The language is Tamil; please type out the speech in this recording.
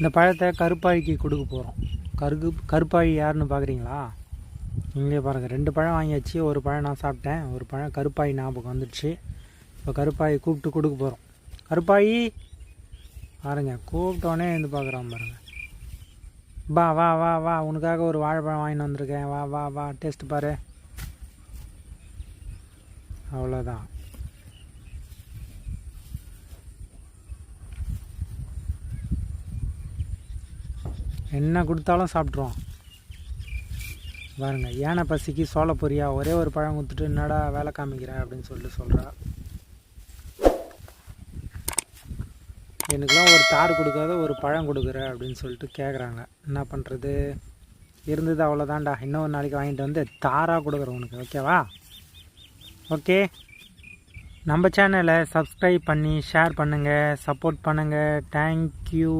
இந்த பழத்தை கருப்பாய்க்கு கொடுக்க போகிறோம். கருப்பாய் யாருன்னு பார்க்குறீங்களா? நீங்களே பாருங்கள். 2 பழம் வாங்கியாச்சு. ஒரு பழம் நான் சாப்பிட்டேன், ஒரு பழம் கருப்பாய் ஞாபகம் வந்துடுச்சு. இப்போ கருப்பாய் கூப்பிட்டு கொடுக்க போகிறோம். கருப்பாயி பாருங்க, கூப்பிட்டோன்னே இருந்து பார்க்குறான் பாருங்க. வா வா வா வா, உனக்காக ஒரு வாழைப்பழம் வாங்கிட்டு வந்திருக்கேன், வா வா வா, டேஸ்ட் பாரு. அவ்வளோதான். என்ன கொடுத்தாலும் சாப்பிட்ருவோம் பாருங்க. யானை பசிக்கு சோள பொரியா, ஒரே ஒரு பழம் கொடுத்துட்டு என்னடா வேலை காமிக்கிறேன் அப்படின்னு சொல்லிட்டு சொல்கிறா. எனக்குலாம் ஒரு தார் கொடுக்காத ஒரு பழம் கொடுக்குற அப்படின்னு சொல்லிட்டு கேட்குறாங்க. என்ன பண்ணுறது, இருந்தது அவ்வளோதான்டா. இன்னொரு நாளைக்கு வாங்கிட்டு வந்து தாராக கொடுக்குறேன் உனக்கு, ஓகேவா? ஓகே, நம்ம சேனலை சப்ஸ்கிரைப் பண்ணி ஷேர் பண்ணுங்கள், சப்போர்ட் பண்ணுங்கள். தேங்க்யூ.